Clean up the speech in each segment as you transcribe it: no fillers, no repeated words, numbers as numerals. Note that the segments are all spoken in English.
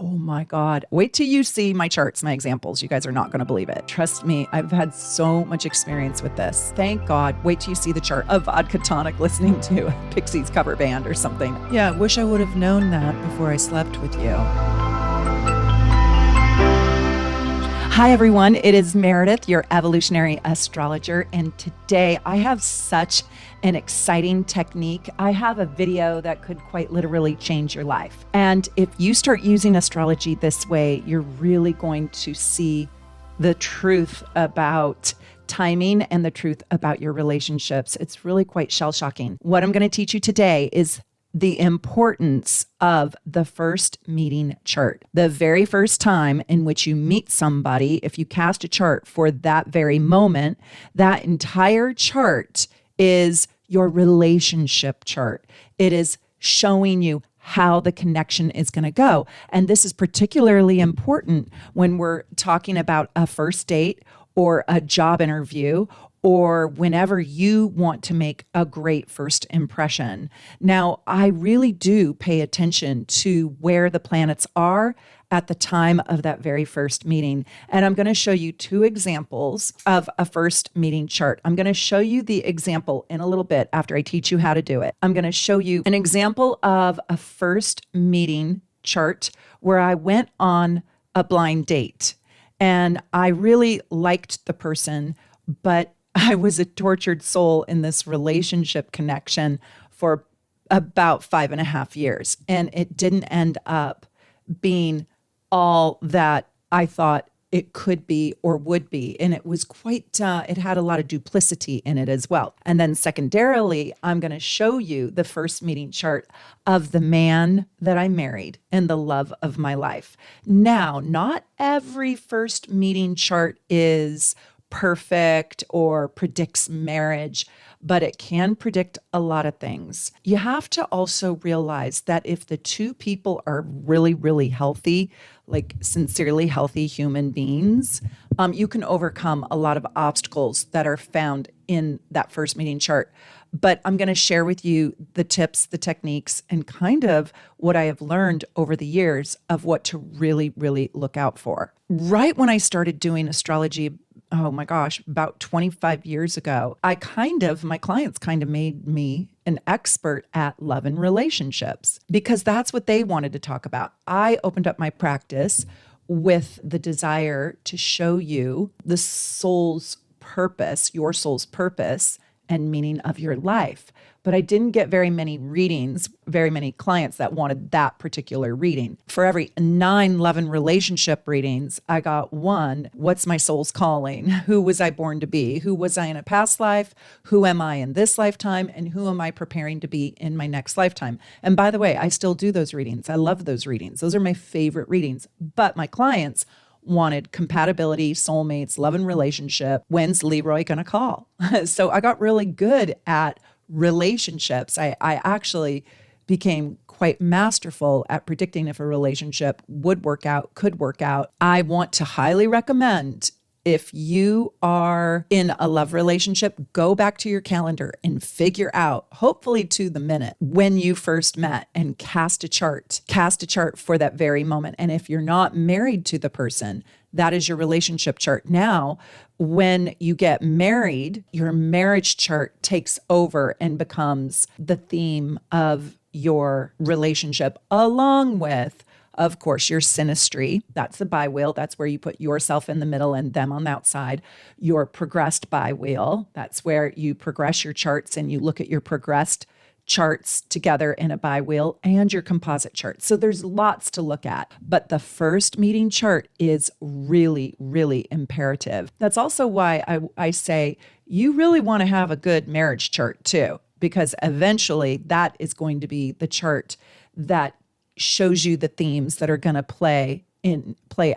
Oh my God. Wait till you see my charts, my examples. You guys are not going to believe it. Trust me, I've had so much experience with this. Thank God. Wait till you see the chart of Vodka Tonic listening to a Pixies cover band or something. Yeah, wish I would have known that before I slept with you. Hi, everyone. It is Meredith, your evolutionary astrologer. And today I have such an exciting technique. I have a video that could quite literally change your life. And if you start using astrology this way, you're really going to see the truth about timing and the truth about your relationships. It's really quite shell-shocking. What I'm going to teach you today is the importance of the first meeting chart. The very first time in which you meet somebody, if you cast a chart for that very moment, that entire chart is your relationship chart. It is showing you how the connection is going to go. And this is particularly important when we're talking about a first date or a job interview, or whenever you want to make a great first impression. Now, I really do pay attention to where the planets are at the time of that very first meeting. And I'm going to show you two examples of a first meeting chart. I'm going to show you the example in a little bit after I teach you how to do it. I'm going to show you an example of a first meeting chart where I went on a blind date. And I really liked the person, but I was a tortured soul in this relationship connection for about 5.5 years. And it didn't end up being all that I thought it could be or would be. And it was quite, it had a lot of duplicity in it as well. And then secondarily, I'm going to show you the first meeting chart of the man that I married and the love of my life. Now, not every first meeting chart is perfect or predicts marriage, but it can predict a lot of things. You have to also realize that if the two people are really, really healthy, like sincerely healthy human beings, you can overcome a lot of obstacles that are found in that first meeting chart. But I'm going to share with you the tips, the techniques, and kind of what I have learned over the years of what to really, really look out for. Right when I started doing astrology, oh my gosh, about 25 years ago, my clients kind of made me an expert at love and relationships because that's what they wanted to talk about. I opened up my practice with the desire to show you the soul's purpose, your soul's purpose and meaning of your life. But I didn't get very many readings, very many clients that wanted that particular reading. For every 9 love and relationship readings, I got one, what's my soul's calling? Who was I born to be? Who was I in a past life? Who am I in this lifetime? And who am I preparing to be in my next lifetime? And by the way, I still do those readings. I love those readings. Those are my favorite readings. But my clients wanted compatibility, soulmates, love and relationship. When's Leroy gonna call? So I got really good at relationships. I actually became quite masterful at predicting if a relationship would work out, could work out. I want to highly recommend, if you are in a love relationship, go back to your calendar and figure out, hopefully to the minute, when you first met and cast a chart for that very moment. And if you're not married to the person, that is your relationship chart. Now, when you get married, your marriage chart takes over and becomes the theme of your relationship, along with, of course, your synastry. That's the bi-wheel. That's where you put yourself in the middle and them on the outside. Your progressed bi-wheel. That's where you progress your charts and you look at your progressed charts together in a bi-wheel, and your composite chart. So there's lots to look at, but the first meeting chart is really, really imperative. That's also why I say you really want to have a good marriage chart too, because eventually that is going to be the chart that shows you the themes that are going to play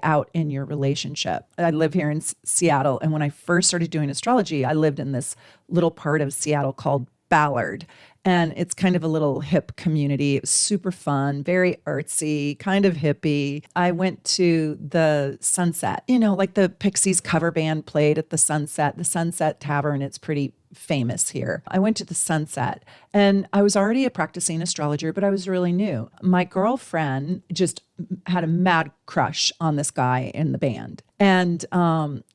out in your relationship. I live here in Seattle, and when I first started doing astrology, I lived in this little part of Seattle called Ballard. And it's kind of a little hip community. It was super fun, very artsy, kind of hippie. I went to the Sunset, like the Pixies cover band played at the Sunset Tavern. It's pretty famous here. I went to the Sunset and I was already a practicing astrologer, but I was really new. My girlfriend just had a mad crush on this guy in the band. And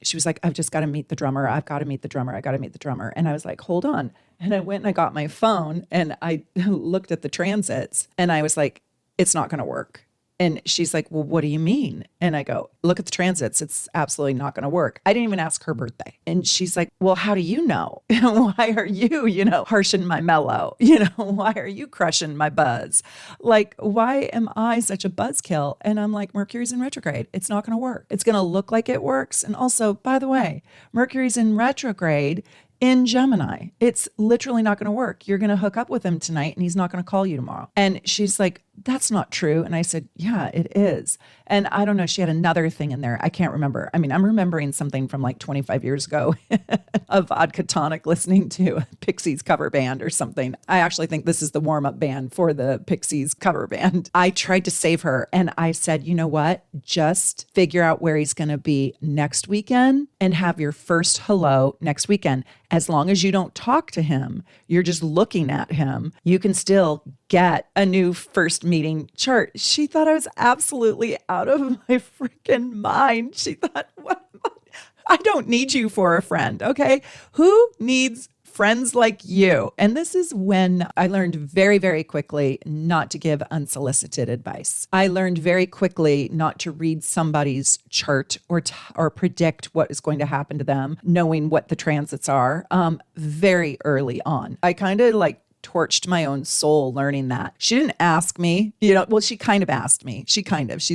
she was like, I've just got to meet the drummer. I've got to meet the drummer. I got to meet the drummer. And I was like, hold on. And I went and I got my phone and I looked at the transits and I was like, it's not going to work. And she's like, well, what do you mean? And I go, look at the transits. It's absolutely not going to work. I didn't even ask her birthday. And she's like, well, how do you know? Why are you, harshing my mellow? Why are you crushing my buzz? Like, why am I such a buzzkill? And I'm like, Mercury's in retrograde. It's not going to work. It's going to look like it works. And also, by the way, Mercury's in retrograde in Gemini. It's literally not going to work. You're going to hook up with him tonight and he's not going to call you tomorrow. And she's like, that's not true. And I said, yeah, it is. And I don't know, she had another thing in there. I can't remember. I mean, I'm remembering something from like 25 years ago, a vodka tonic listening to a Pixies cover band or something. I actually think this is the warm-up band for the Pixies cover band. I tried to save her and I said, you know what? Just figure out where he's going to be next weekend and have your first hello next weekend. As long as you don't talk to him, you're just looking at him, you can still get a new first meeting chart. She thought I was absolutely out of my freaking mind. She thought, what? I don't need you for a friend, okay? Who needs friends like you? And this is when I learned very, very quickly not to give unsolicited advice. I learned very quickly not to read somebody's chart or predict what is going to happen to them, knowing what the transits are very early on. I kind of torched my own soul learning that. She didn't ask me, well, she kind of asked me. She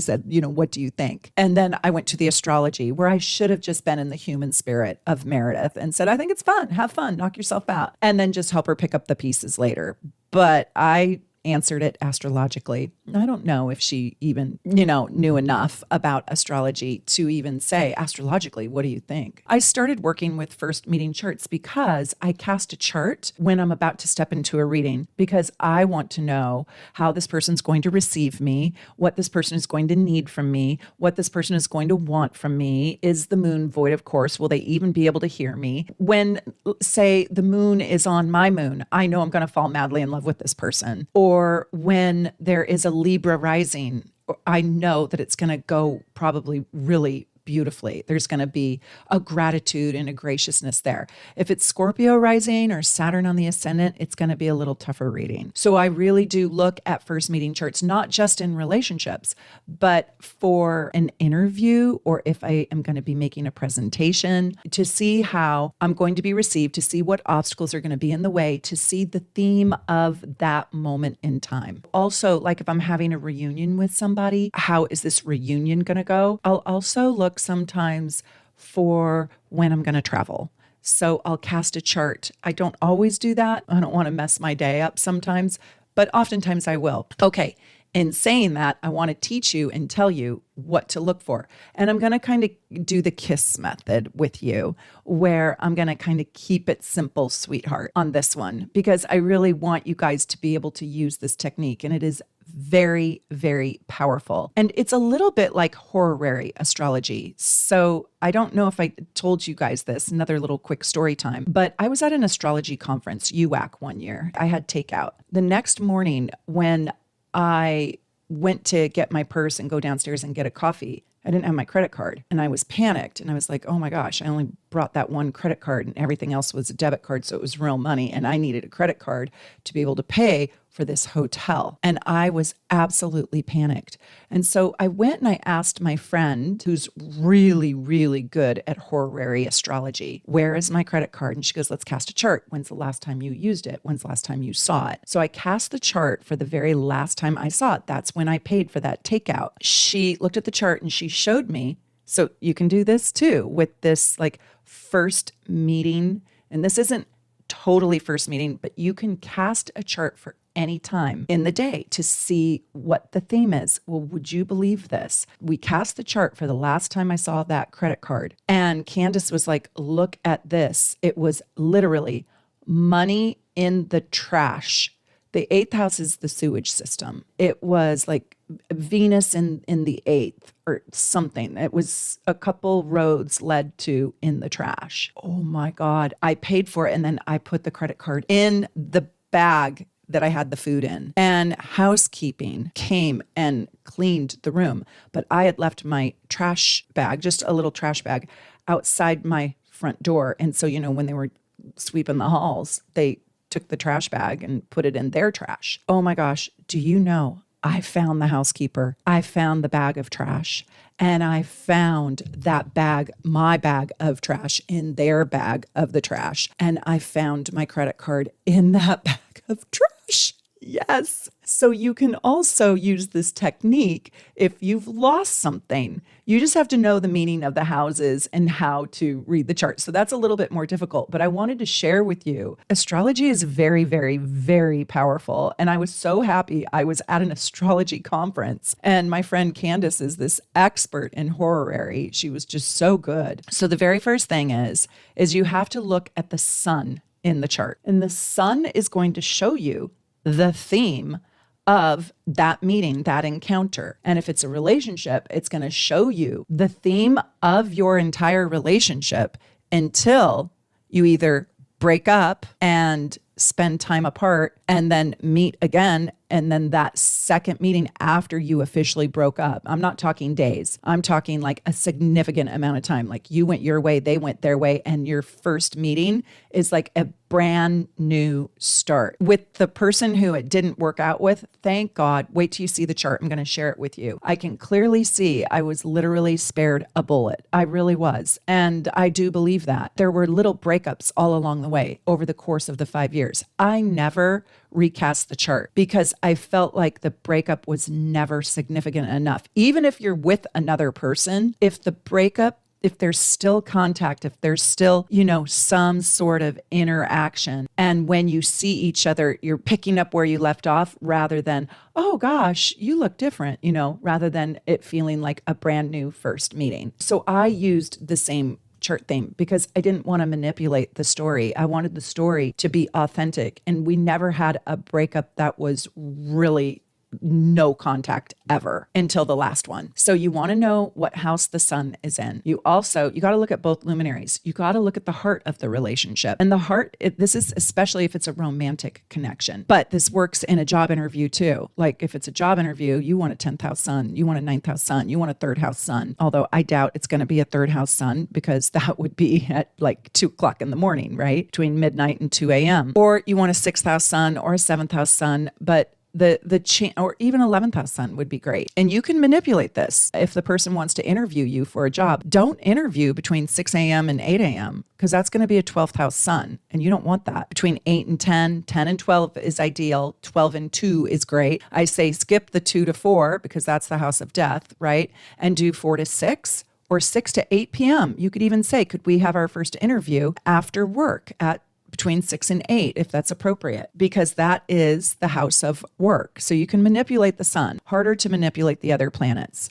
said, what do you think? And then I went to the astrology where I should have just been in the human spirit of Meredith and said, I think it's fun. Have fun, knock yourself out. And then just help her pick up the pieces later. But I answered it astrologically. I don't know if she even, knew enough about astrology to even say astrologically, what do you think? I started working with first meeting charts because I cast a chart when I'm about to step into a reading because I want to know how this person's going to receive me, what this person is going to need from me, what this person is going to want from me. Is the moon void of course? Will they even be able to hear me? When, say, the moon is on my moon, I know I'm going to fall madly in love with this person. Or when there is a Libra rising, I know that it's going to go probably really beautifully. There's going to be a gratitude and a graciousness there. If it's Scorpio rising or Saturn on the ascendant, it's going to be a little tougher reading. So I really do look at first meeting charts, not just in relationships, but for an interview or if I am going to be making a presentation to see how I'm going to be received, to see what obstacles are going to be in the way, to see the theme of that moment in time. Also, like if I'm having a reunion with somebody, how is this reunion going to go? I'll also look sometimes for when I'm going to travel. So I'll cast a chart. I don't always do that. I don't want to mess my day up sometimes, but oftentimes I will. Okay. In saying that, I want to teach you and tell you what to look for. And I'm going to kind of do the KISS method with you, where I'm going to kind of keep it simple, sweetheart, on this one, because I really want you guys to be able to use this technique. And it is very, very powerful. And it's a little bit like horary astrology. So I don't know if I told you guys this, another little quick story time, but I was at an astrology conference, UAC, one year. I had takeout. The next morning when I went to get my purse and go downstairs and get a coffee, I didn't have my credit card and I was panicked and I was like, oh my gosh, I only brought that one credit card and everything else was a debit card. So it was real money and I needed a credit card to be able to pay for this hotel. And I was absolutely panicked. And so I went and I asked my friend who's really, really good at horary astrology, where is my credit card? And she goes, let's cast a chart. When's the last time you used it? When's the last time you saw it? So I cast the chart for the very last time I saw it. That's when I paid for that takeout. She looked at the chart and she showed me. So you can do this too with this first meeting. And this isn't totally first meeting, but you can cast a chart for any time in the day to see what the theme is. Well, would you believe this? We cast the chart for the last time I saw that credit card. And Candace was like, look at this. It was literally money in the trash The eighth house is the sewage system. It was like Venus in the eighth or something. It was a couple roads led to in the trash. Oh my God. I paid for it and then I put the credit card in the bag that I had the food in. And housekeeping came and cleaned the room. But I had left my trash bag, just a little trash bag, outside my front door. And so, when they were sweeping the halls, they took the trash bag and put it in their trash. Oh my gosh, do you know, I found the housekeeper. I found the bag of trash and I found that bag, my bag of trash in their bag of the trash. And I found my credit card in that bag of trash. Yes. So you can also use this technique if you've lost something. You just have to know the meaning of the houses and how to read the chart. So that's a little bit more difficult, but I wanted to share with you. Astrology is very, very, very powerful. And I was so happy. I was at an astrology conference and my friend Candace is this expert in Horary. She was just so good. So the very first thing is you have to look at the sun in the chart. And the sun is going to show you the theme of that meeting, that encounter. And if it's a relationship, it's going to show you the theme of your entire relationship until you either break up and spend time apart and then meet again. And then that second meeting after you officially broke up, I'm not talking days. I'm talking like a significant amount of time. Like you went your way, they went their way. And your first meeting is like a brand new start with the person who it didn't work out with. Thank God. Wait till you see the chart. I'm going to share it with you. I can clearly see I was literally spared a bullet. I really was. And I do believe that. There were little breakups all along the way over the course of the 5 years. I never recast the chart because I felt like the breakup was never significant enough. Even if you're with another person, if the breakup, if there's still contact, if there's still, some sort of interaction, and when you see each other, you're picking up where you left off rather than, oh gosh, you look different, rather than it feeling like a brand new first meeting. So I used the same chart theme because I didn't want to manipulate the story. I wanted the story to be authentic. And we never had a breakup that was really no contact ever until the last one. So you want to know what house the sun is in. You got to look at both luminaries. You got to look at the heart of the relationship. And the heart, this is especially if it's a romantic connection, but this works in a job interview too. Like if it's a job interview, you want a 10th house sun, you want a 9th house sun, you want a 3rd house sun. Although I doubt it's going to be a 3rd house sun because that would be at like 2:00 in the morning, right? Between midnight and 2 a.m. Or you want a 6th house sun or a 7th house sun, but or even 11th house sun would be great. And you can manipulate this. If the person wants to interview you for a job, don't interview between 6 a.m. and 8 a.m. because that's going to be a 12th house sun. And you don't want that. Between 8 and 10, 10 and 12 is ideal. 12 and 2 is great. I say skip the 2 to 4 because that's the house of death, right? And do 4 to 6 or 6 to 8 p.m. You could even say, could we have our first interview after work at between 6 and 8, if that's appropriate, because that is the house of work. So you can manipulate the sun, harder to manipulate the other planets.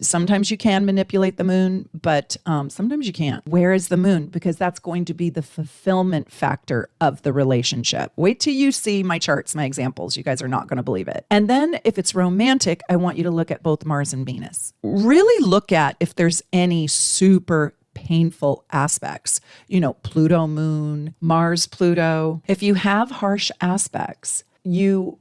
Sometimes you can manipulate the moon, but sometimes you can't. Where is the moon? Because that's going to be the fulfillment factor of the relationship. Wait till you see my charts, my examples. You guys are not going to believe it. And then if it's romantic, I want you to look at both Mars and Venus. Really look at if there's any super painful aspects, Pluto, moon, Mars, Pluto. If you have harsh aspects, you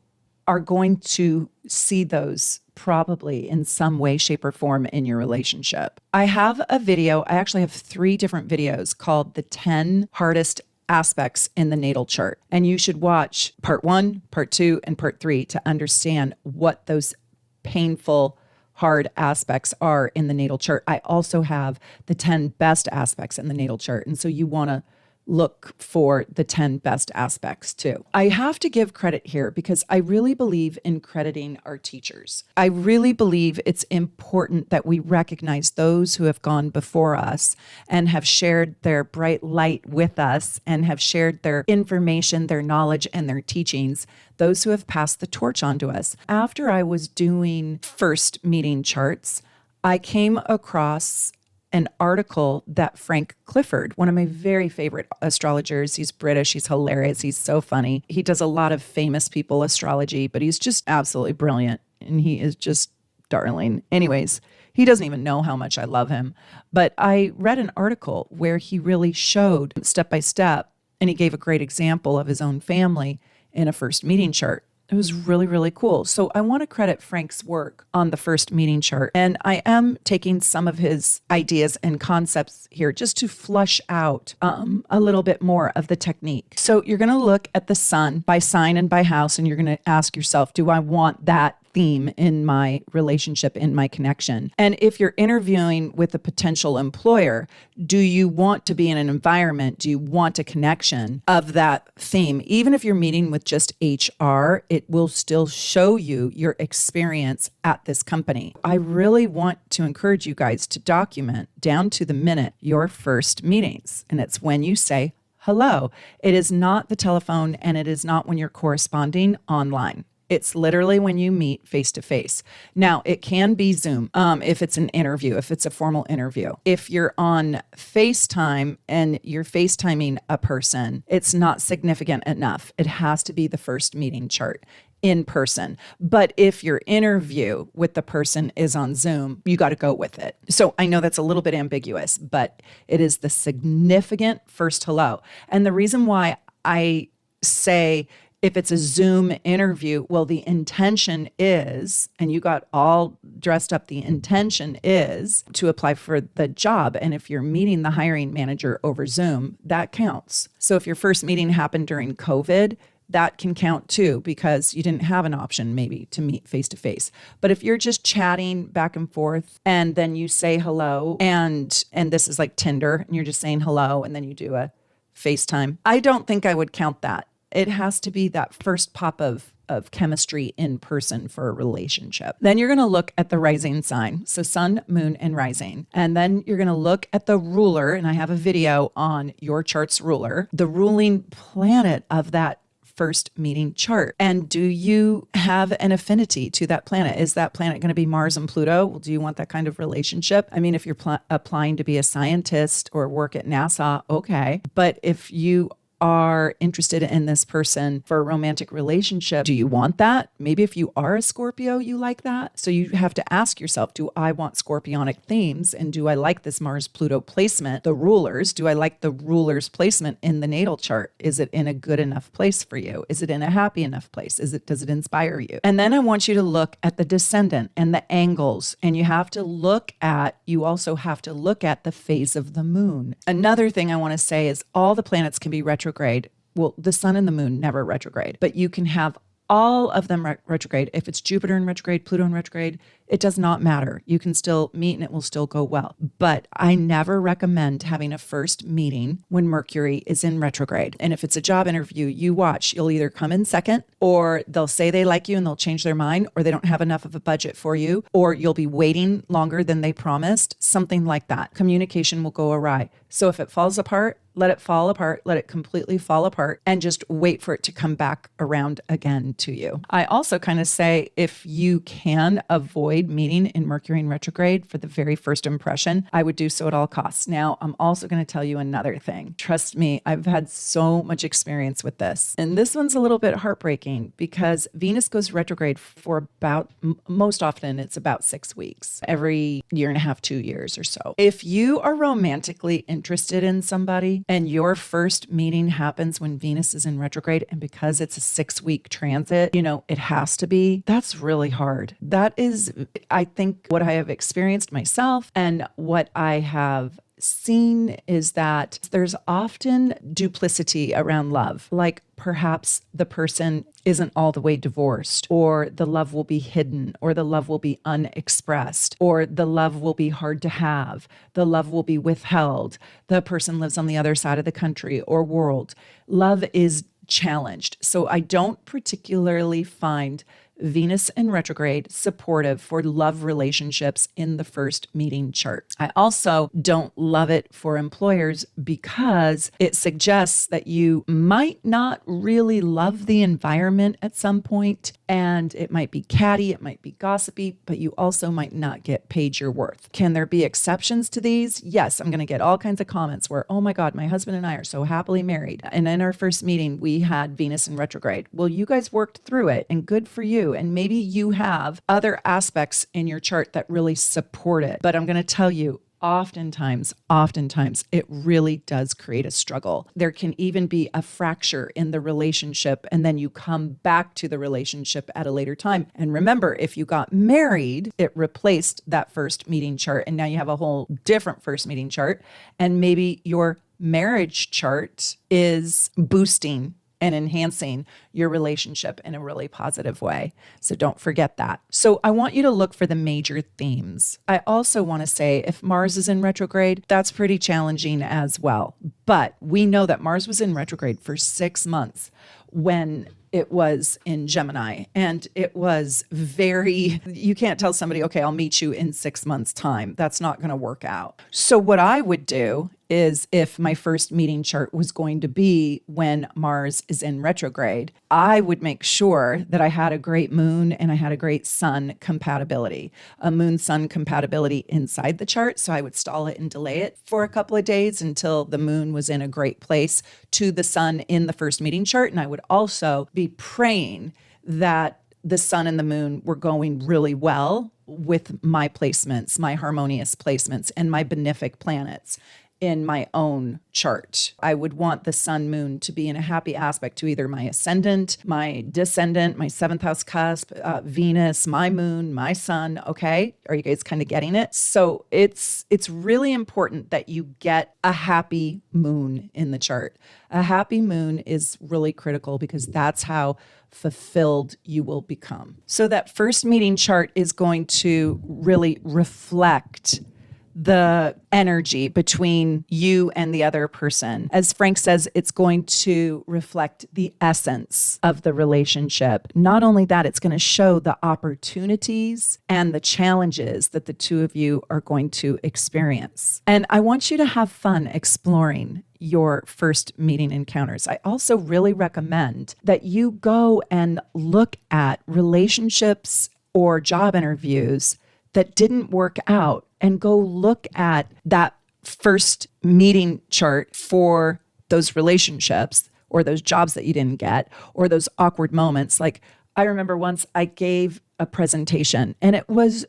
are going to see those probably in some way, shape, or form in your relationship. I have a video. I actually have 3 different videos called the 10 hardest aspects in the natal chart. And you should watch part 1, part 2, and part 3 to understand what those painful hard aspects are in the natal chart. I also have the 10 best aspects in the natal chart. And so you want to look for the 10 best aspects too. I have to give credit here because I really believe in crediting our teachers. I really believe it's important that we recognize those who have gone before us and have shared their bright light with us and have shared their information, their knowledge, and their teachings, those who have passed the torch on to us. After I was doing first meeting charts, I came across an article that Frank Clifford, one of my very favorite astrologers, he's British, he's hilarious, he's so funny. He does a lot of famous people astrology, but he's just absolutely brilliant. And he is just darling. Anyways, he doesn't even know how much I love him. But I read an article where he really showed step by step, and he gave a great example of his own family in a first meeting chart. It was really, really cool. So I want to credit Frank's work on the first meeting chart. And I am taking some of his ideas and concepts here just to flush out a little bit more of the technique. So you're going to look at the sun by sign and by house, and you're going to ask yourself, do I want that theme in my relationship, in my connection? And if you're interviewing with a potential employer, do you want to be in an environment? Do you want a connection of that theme? Even if you're meeting with just HR, it will still show you your experience at this company. I really want to encourage you guys to document down to the minute your first meetings. And it's when you say hello. It is not the telephone, and it is not when you're corresponding online. It's literally when you meet face to face. Now, it can be Zoom if it's an interview, if it's a formal interview. If you're on FaceTime and you're FaceTiming a person, it's not significant enough. It has to be the first meeting chart in person. But if your interview with the person is on Zoom, you got to go with it. So I know that's a little bit ambiguous, but it is the significant first hello. And the reason why I say if it's a Zoom interview, well, the intention is, and you got all dressed up, the intention is to apply for the job. And if you're meeting the hiring manager over Zoom, that counts. So if your first meeting happened during COVID, that can count too, because you didn't have an option maybe to meet face to face. But if you're just chatting back and forth and then you say hello, and this is like Tinder, and you're just saying hello, and then you do a FaceTime, I don't think I would count that. It has to be that first pop of chemistry in person for a relationship. Then you're going to look at the rising sign. So sun, moon, and rising. And then you're going to look at the ruler. And I have a video on your chart's ruler, the ruling planet of that first meeting chart. And do you have an affinity to that planet? Is that planet going to be Mars and Pluto? Well, do you want that kind of relationship? I mean, if you're applying to be a scientist or work at NASA, okay. But if you are interested in this person for a romantic relationship, do you want that? Maybe if you are a Scorpio, you like that. So you have to ask yourself, do I want scorpionic themes? And do I like this Mars-Pluto placement, the rulers? Do I like the ruler's placement in the natal chart? Is it in a good enough place for you? Is it in a happy enough place? Does it inspire you? And then I want you to look at the descendant and the angles. And you also have to look at the phase of the moon. Another thing I want to say is all the planets can be retrograde. Well, the sun and the moon never retrograde, but you can have all of them retrograde. If it's Jupiter in retrograde, Pluto in retrograde, it does not matter. You can still meet and it will still go well. But I never recommend having a first meeting when Mercury is in retrograde. And if it's a job interview, you watch, you'll either come in second, or they'll say they like you and they'll change their mind, or they don't have enough of a budget for you, or you'll be waiting longer than they promised, something like that. Communication will go awry. So if it falls apart, let it fall apart, let it completely fall apart, and just wait for it to come back around again to you. I also kind of say if you can avoid meeting in Mercury in retrograde for the very first impression, I would do so at all costs. Now, I'm also going to tell you another thing. Trust me, I've had so much experience with this. And this one's a little bit heartbreaking because Venus goes retrograde for most often it's about 6 weeks, every year and a half, 2 years or so. If you are romantically interested in somebody, and your first meeting happens when Venus is in retrograde, and because it's a 6-week transit, it has to be, that's really hard. That is, I think, what I have experienced myself and what I have seen is that there's often duplicity around love. Like perhaps the person isn't all the way divorced, or the love will be hidden, or the love will be unexpressed, or the love will be hard to have. The love will be withheld. The person lives on the other side of the country or world. Love is challenged. So I don't particularly find Venus in retrograde, supportive for love relationships in the first meeting chart. I also don't love it for employers because it suggests that you might not really love the environment at some point, and it might be catty, it might be gossipy, but you also might not get paid your worth. Can there be exceptions to these? Yes, I'm going to get all kinds of comments where, oh my God, my husband and I are so happily married. And in our first meeting, we had Venus in retrograde. Well, you guys worked through it and good for you. And maybe you have other aspects in your chart that really support it. But I'm going to tell you, oftentimes, it really does create a struggle. There can even be a fracture in the relationship, and then you come back to the relationship at a later time. And remember, if you got married, it replaced that first meeting chart, and now you have a whole different first meeting chart, and maybe your marriage chart is boosting and enhancing your relationship in a really positive way. So don't forget that. So I want you to look for the major themes. I also want to say if Mars is in retrograde, that's pretty challenging as well. But we know that Mars was in retrograde for 6 months when it was in Gemini. And it was you can't tell somebody, okay, I'll meet you in 6 months' time. That's not going to work out. So what I would do is if my first meeting chart was going to be when Mars is in retrograde, I would make sure that I had a great moon and I had a great sun compatibility, a moon-sun compatibility inside the chart. So I would stall it and delay it for a couple of days until the moon was in a great place to the sun in the first meeting chart. And I would also be praying that the sun and the moon were going really well with my placements, my harmonious placements, and my benefic planets in my own chart. I would want the sun moon to be in a happy aspect to either my ascendant, my descendant, my seventh house cusp, Venus, my moon, my sun. Okay. Are you guys kind of getting it? So it's really important that you get a happy moon in the chart. A happy moon is really critical because that's how fulfilled you will become. So that first meeting chart is going to really reflect the energy between you and the other person. As Frank says, it's going to reflect the essence of the relationship. Not only that, it's going to show the opportunities and the challenges that the two of you are going to experience. And I want you to have fun exploring your first meeting encounters. I also really recommend that you go and look at relationships or job interviews that didn't work out and go look at that first meeting chart for those relationships or those jobs that you didn't get or those awkward moments. Like I remember once I gave a presentation and it was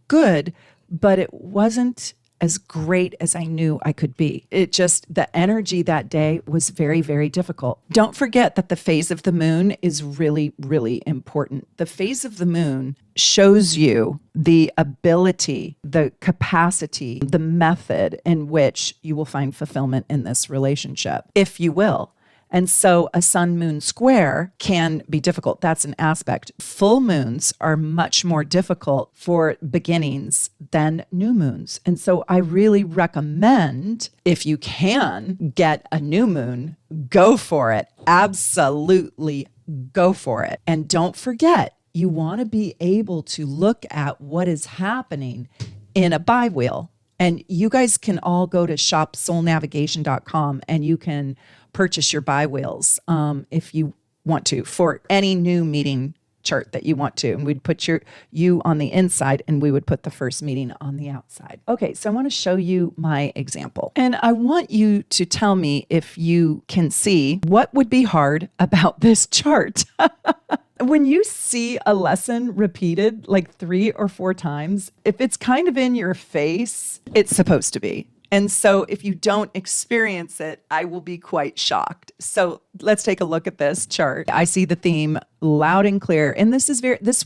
good, but it wasn't as great as I knew I could be. The energy that day was very, very difficult. Don't forget that the phase of the moon is really, really important. The phase of the moon shows you the ability, the capacity, the method in which you will find fulfillment in this relationship, if you will. And so a sun moon square can be difficult. That's an aspect. Full moons are much more difficult for beginnings than new moons. And so I really recommend, if you can get a new moon, go for it. Absolutely go for it. And don't forget, you want to be able to look at what is happening in a biwheel. And you guys can all go to shopsoulnavigation.com and you can purchase your biwheels if you want to for any new meeting chart that you want to. And we'd put you on the inside and we would put the first meeting on the outside. Okay, so I want to show you my example. And I want you to tell me if you can see what would be hard about this chart. When you see a lesson repeated like 3 or 4 times, if it's kind of in your face, it's supposed to be. And so if you don't experience it, I will be quite shocked. So let's take a look at this chart. I see the theme loud and clear. And this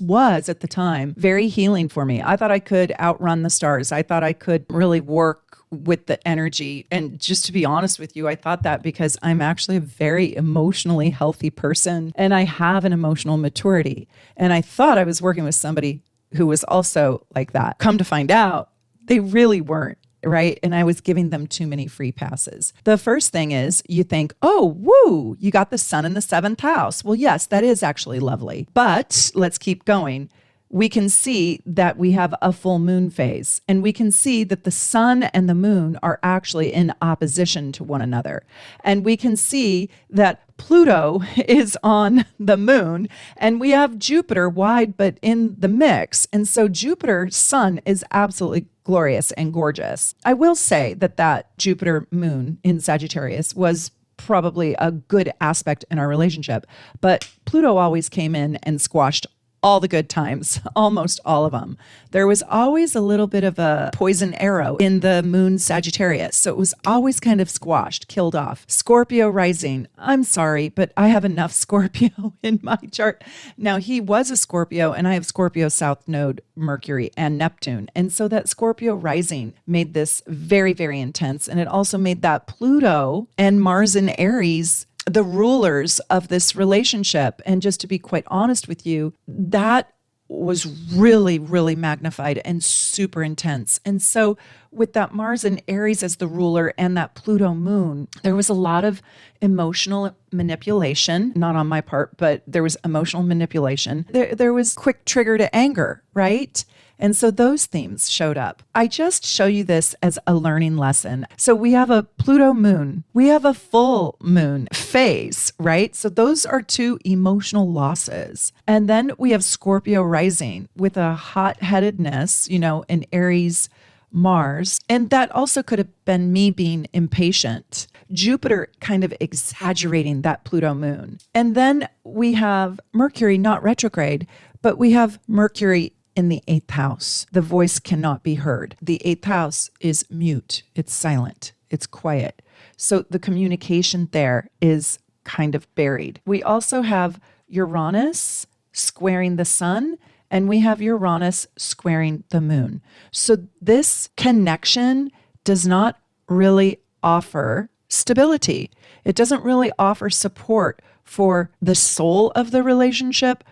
was at the time very healing for me. I thought I could outrun the stars. I thought I could really work with the energy. And just to be honest with you, I thought that because I'm actually a very emotionally healthy person and I have an emotional maturity. And I thought I was working with somebody who was also like that. Come to find out, they really weren't. right? And I was giving them too many free passes. The first thing is you think, oh, woo, you got the sun in the seventh house. Well, yes, that is actually lovely. But let's keep going. We can see that we have a full moon phase, and we can see that the sun and the moon are actually in opposition to one another. And we can see that Pluto is on the moon, and we have Jupiter wide, but in the mix. And so Jupiter's sun is absolutely glorious and gorgeous. I will say that Jupiter moon in Sagittarius was probably a good aspect in our relationship, but Pluto always came in and squashed all the good times, almost all of them. There was always a little bit of a poison arrow in the moon Sagittarius. So it was always kind of squashed, killed off. Scorpio rising. I'm sorry, but I have enough Scorpio in my chart. Now, he was a Scorpio, and I have Scorpio South Node, Mercury, and Neptune. And so that Scorpio rising made this very, very intense. And it also made that Pluto and Mars in Aries the rulers of this relationship. And just to be quite honest with you, that was really, really magnified and super intense. And so with that Mars and Aries as the ruler and that Pluto moon, there was a lot of emotional manipulation, not on my part, but there was emotional manipulation. There was quick trigger to anger, right? And so those themes showed up. I just show you this as a learning lesson. So we have a Pluto moon. We have a full moon phase, right? So those are two emotional losses. And then we have Scorpio rising with a hot-headedness, in Aries Mars. And that also could have been me being impatient. Jupiter kind of exaggerating that Pluto moon. And then we have Mercury, not retrograde, but we have Mercury in the eighth house. The voice cannot be heard. The eighth house is mute. It's silent. It's quiet. So the communication there is kind of buried. We also have Uranus squaring the sun, and we have Uranus squaring the moon. So this connection does not really offer stability. It doesn't really offer support for the soul of the relationship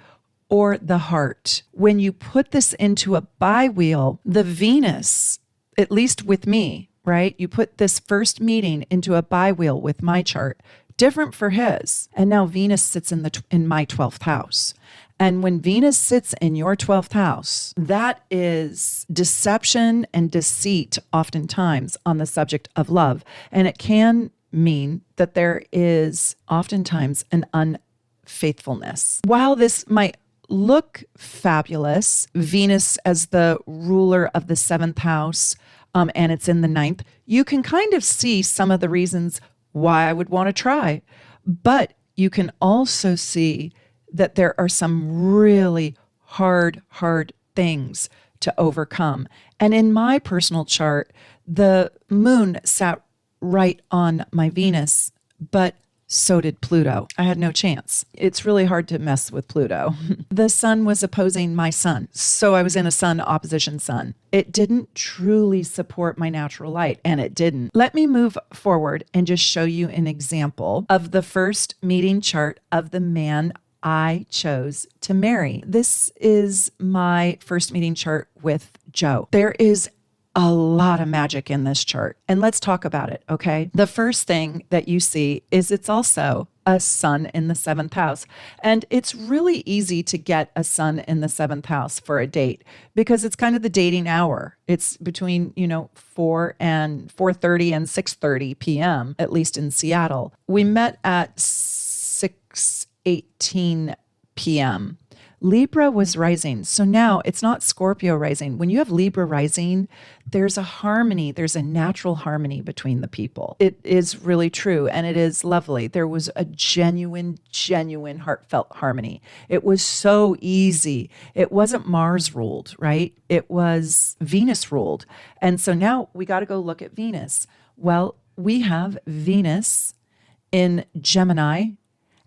or the heart. When you put this into a biwheel, the Venus, at least with me, right? You put this first meeting into a biwheel with my chart, different for his. And now Venus sits in my 12th house. And when Venus sits in your 12th house, that is deception and deceit oftentimes on the subject of love. And it can mean that there is oftentimes an unfaithfulness. While this might look fabulous, Venus as the ruler of the seventh house, and it's in the ninth, you can kind of see some of the reasons why I would want to try. But you can also see that there are some really hard things to overcome. And in my personal chart, the moon sat right on my Venus, but so did Pluto. I had no chance. It's really hard to mess with Pluto. The sun was opposing my sun, so I was in a sun opposition sun. It didn't truly support my natural light, and it didn't. Let me move forward and just show you an example of the first meeting chart of the man I chose to marry. This is my first meeting chart with Joe. There is a lot of magic in this chart. And let's talk about it, okay? The first thing that you see is it's also a sun in the seventh house. And it's really easy to get a sun in the seventh house for a date because it's kind of the dating hour. It's between, 4 and 4:30 and 6:30 p.m., at least in Seattle. We met at 6:18 p.m. Libra was rising. So now it's not Scorpio rising. When you have Libra rising, there's a harmony. There's a natural harmony between the people. It is really true. And it is lovely. There was a genuine, heartfelt harmony. It was so easy. It wasn't Mars ruled, right? It was Venus ruled. And so now we got to go look at Venus. Well, we have Venus in Gemini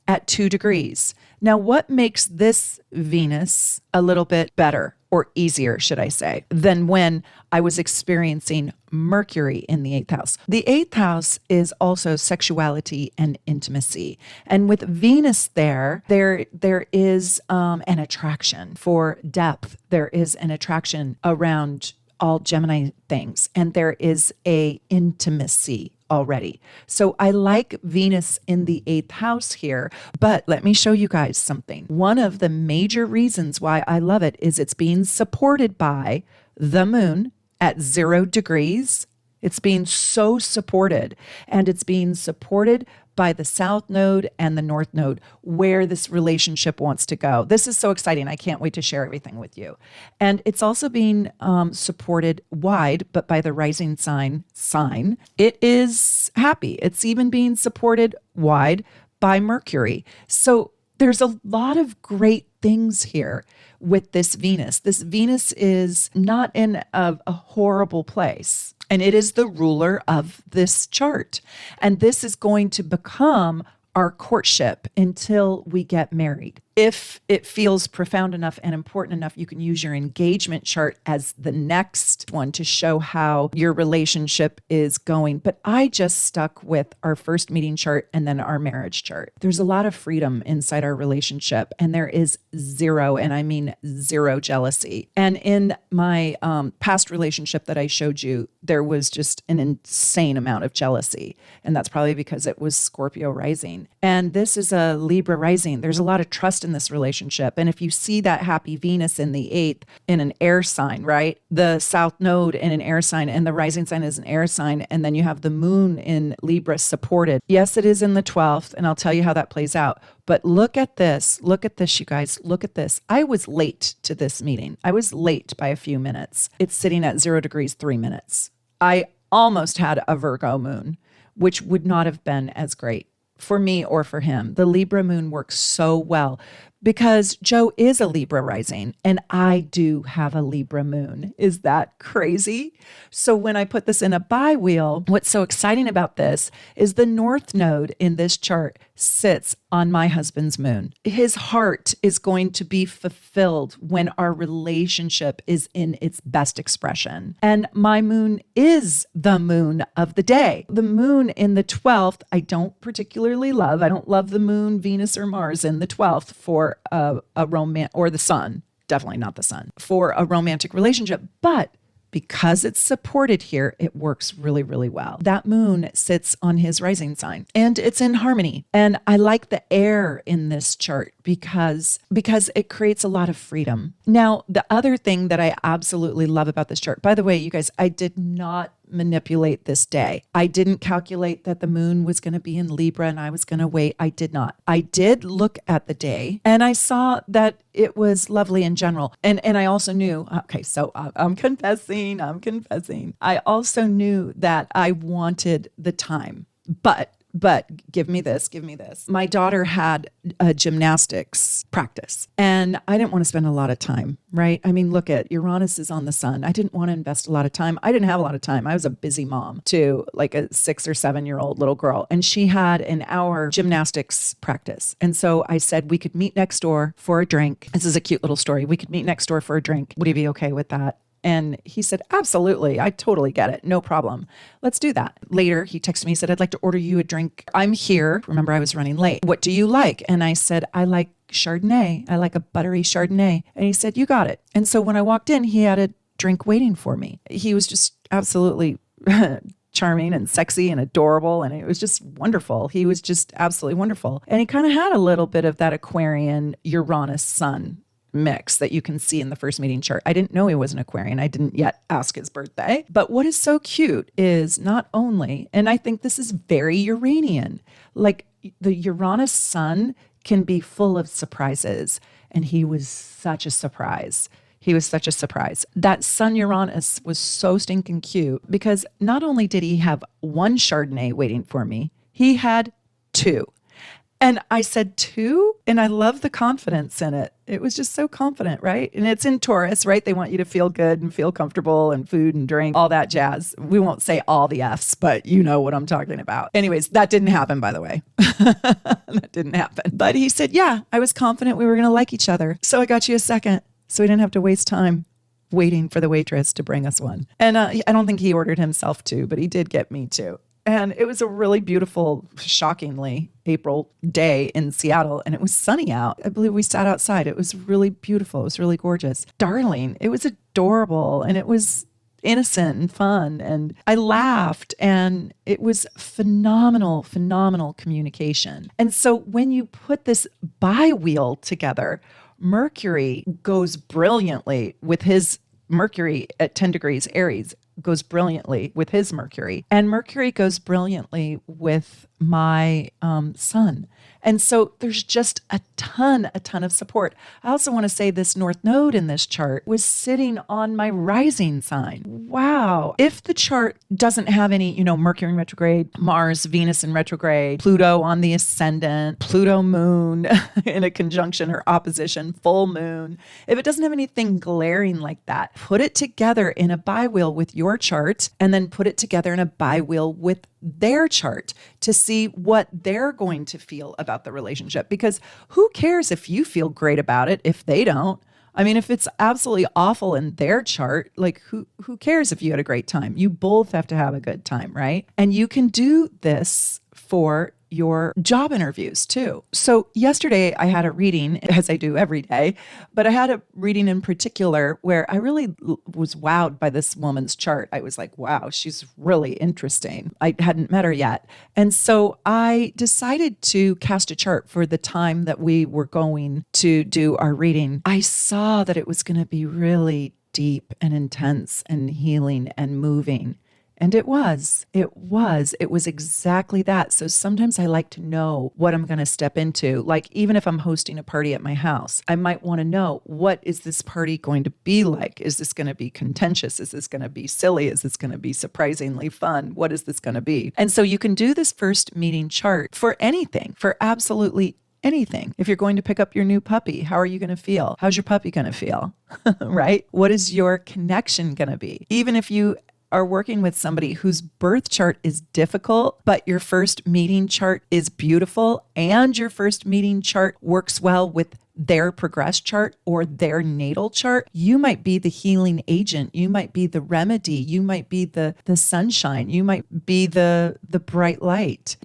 at 2 degrees. Now, what makes this Venus a little bit better or easier, should I say, than when I was experiencing Mercury in the 8th house? The 8th house is also sexuality and intimacy. And with Venus there is an attraction for depth. There is an attraction around all Gemini things, and there is a intimacy already. So I like Venus in the 8th house here, but let me show you guys something. One of the major reasons why I love it is it's being supported by the moon at 0 degrees. It's being so supported, and it's being supported by the South Node and the North Node, where this relationship wants to go. This is so exciting. I can't wait to share everything with you. And it's also being supported wide, but by the rising sign. It is happy. It's even being supported wide by Mercury. So there's a lot of great things here with this Venus. This Venus is not in a horrible place. And it is the ruler of this chart. And this is going to become our courtship until we get married. If it feels profound enough and important enough, you can use your engagement chart as the next one to show how your relationship is going. But I just stuck with our first meeting chart and then our marriage chart. There's a lot of freedom inside our relationship, and there is zero, and I mean zero jealousy. And in my past relationship that I showed you, there was just an insane amount of jealousy. And that's probably because it was Scorpio rising. And this is a Libra rising. There's a lot of trust in this relationship. And if you see that happy Venus in the 8th in an air sign, right? The South Node in an air sign and the rising sign is an air sign. And then you have the moon in Libra supported. Yes, it is in the 12th. And I'll tell you how that plays out. But look at this. Look at this, you guys. Look at this. I was late to this meeting. I was late by a few minutes. It's sitting at 0 degrees, 3 minutes. I almost had a Virgo moon, which would not have been as great for me or for him. The Libra moon works so well because Joe is a Libra rising and I do have a Libra moon. Is that crazy? So when I put this in a bi-wheel, what's so exciting about this is the North Node in this chart sits on my husband's moon. His heart is going to be fulfilled when our relationship is in its best expression. And my moon is the moon of the day. The moon in the 12th, I don't particularly love. I don't love the moon, Venus, or Mars in the 12th for a romance, or the sun, definitely not the sun, for a romantic relationship. But because it's supported here, it works really, really well. That moon sits on his rising sign and it's in harmony. And I like the air in this chart because it creates a lot of freedom. Now, the other thing that I absolutely love about this chart, by the way, you guys, I did not manipulate this day. I didn't calculate that the moon was going to be in Libra and I was going to wait. I did not. I did look at the day and I saw that it was lovely in general. And I also knew, okay, so I'm confessing. I also knew that I wanted the time, but give me this. My daughter had a gymnastics practice and I didn't want to spend a lot of time, right? I mean, look at Uranus is on the sun. I didn't want to invest a lot of time. I didn't have a lot of time. I was a busy mom to like a 6 or 7-year-old little girl. And she had an hour gymnastics practice. And so I said, we could meet next door for a drink. This is a cute little story. We could meet next door for a drink. Would you be okay with that? And he said, absolutely. I totally get it. No problem. Let's do that. Later, he texted me, he said, I'd like to order you a drink. I'm here. Remember, I was running late. What do you like? And I said, I like Chardonnay. I like a buttery Chardonnay. And he said, you got it. And so when I walked in, he had a drink waiting for me. He was just absolutely charming and sexy and adorable. And it was just wonderful. He was just absolutely wonderful. And he kind of had a little bit of that Aquarian Uranus sun mix that you can see in the first meeting chart. I didn't know he was an Aquarian. I didn't yet ask his birthday. But what is so cute is not only, and I think this is very Uranian, like the Uranus sun can be full of surprises. And he was such a surprise. That sun Uranus was so stinking cute because not only did he have one Chardonnay waiting for me, he had 2. And I said 2, and I love the confidence in it. It was just so confident, right? And it's in Taurus, right? They want you to feel good and feel comfortable and food and drink, all that jazz. We won't say all the F's, but you know what I'm talking about. Anyways, that didn't happen, by the way. That didn't happen. But he said, yeah, I was confident we were going to like each other. So I got you a second. So we didn't have to waste time waiting for the waitress to bring us one. And I don't think he ordered himself 2, but he did get me 2. And it was a really beautiful, shockingly, April day in Seattle. And it was sunny out. I believe we sat outside. It was really beautiful. It was really gorgeous. Darling. It was adorable. And it was innocent and fun. And I laughed, and it was phenomenal, phenomenal communication. And so when you put this bi-wheel together, Mercury goes brilliantly with his Mercury at 10 degrees Aries goes brilliantly with his Mercury, and Mercury goes brilliantly with my sun. And so there's just a ton of support. I also want to say this North Node in this chart was sitting on my rising sign. Wow. If the chart doesn't have any, Mercury in retrograde, Mars, Venus in retrograde, Pluto on the ascendant, Pluto moon in a conjunction or opposition, full moon, if it doesn't have anything glaring like that, put it together in a bi-wheel with your chart, and then put it together in a bi-wheel with their chart to see what they're going to feel about the relationship. Because who cares if you feel great about it if they don't? I mean, if it's absolutely awful in their chart, like who cares if you had a great time? You both have to have a good time, right? And you can do this for your job interviews too. So yesterday I had a reading, as I do every day, but I had a reading in particular where I really was wowed by this woman's chart. I was like, wow, she's really interesting. I hadn't met her yet. And so I decided to cast a chart for the time that we were going to do our reading. I saw that it was going to be really deep and intense and healing and moving. And it was exactly that. So sometimes I like to know what I'm going to step into. Like, even if I'm hosting a party at my house, I might want to know, what is this party going to be like? Is this going to be contentious? Is this going to be silly? Is this going to be surprisingly fun? What is this going to be? And so you can do this first meeting chart for anything, for absolutely anything. If you're going to pick up your new puppy, how are you going to feel? How's your puppy going to feel? Right? What is your connection going to be? Even if you are working with somebody whose birth chart is difficult, but your first meeting chart is beautiful, and your first meeting chart works well with their progress chart or their natal chart, you might be the healing agent. You might be the remedy. You might be the sunshine. You might be the bright light.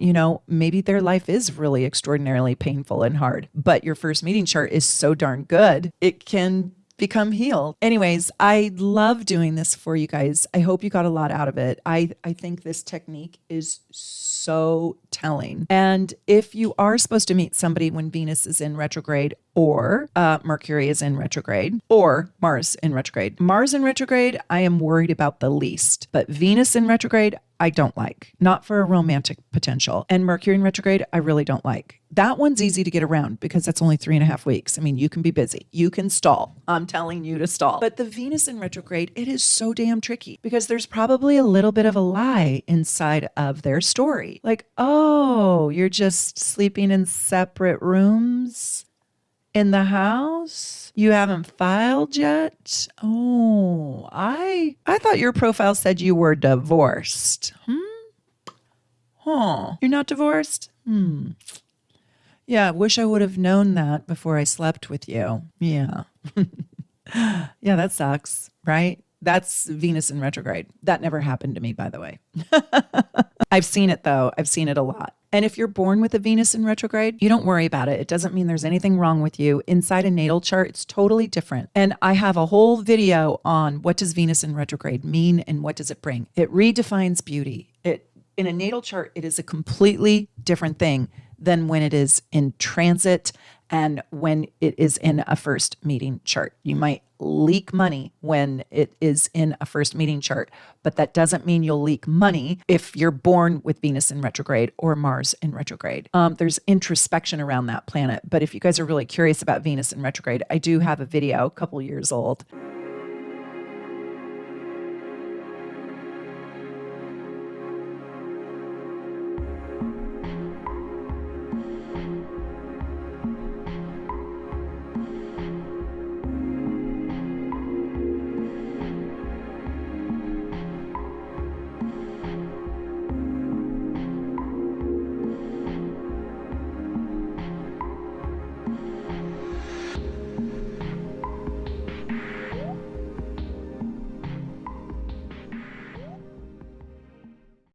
Maybe their life is really extraordinarily painful and hard, but your first meeting chart is so darn good, it can become healed. Anyways, I love doing this for you guys. I hope you got a lot out of it. I think this technique is so telling. And if you are supposed to meet somebody when Venus is in retrograde, or Mercury is in retrograde, or Mars in retrograde. Mars in retrograde, I am worried about the least. But Venus in retrograde, I don't like. Not for a romantic potential. And Mercury in retrograde, I really don't like. That one's easy to get around because that's only 3.5 weeks. I mean, you can be busy. You can stall. I'm telling you to stall. But the Venus in retrograde, it is so damn tricky because there's probably a little bit of a lie inside of their story. Like, oh, you're just sleeping in separate rooms in the house? You haven't filed yet? Oh, I thought your profile said you were divorced. Huh. You're not divorced? Yeah, wish I would have known that before I slept with you. Yeah. Yeah, that sucks, right? That's Venus in retrograde. That never happened to me, by the way. I've seen it though. I've seen it a lot. And if you're born with a Venus in retrograde, you don't worry about it. It doesn't mean there's anything wrong with you. Inside a natal chart, it's totally different. And I have a whole video on what does Venus in retrograde mean and what does it bring. It redefines beauty. In a natal chart, it is a completely different thing than when it is in transit and when it is in a first meeting chart. You might leak money when it is in a first meeting chart, but that doesn't mean you'll leak money if you're born with Venus in retrograde or Mars in retrograde. There's introspection around that planet, but if you guys are really curious about Venus in retrograde, I do have a video, a couple years old,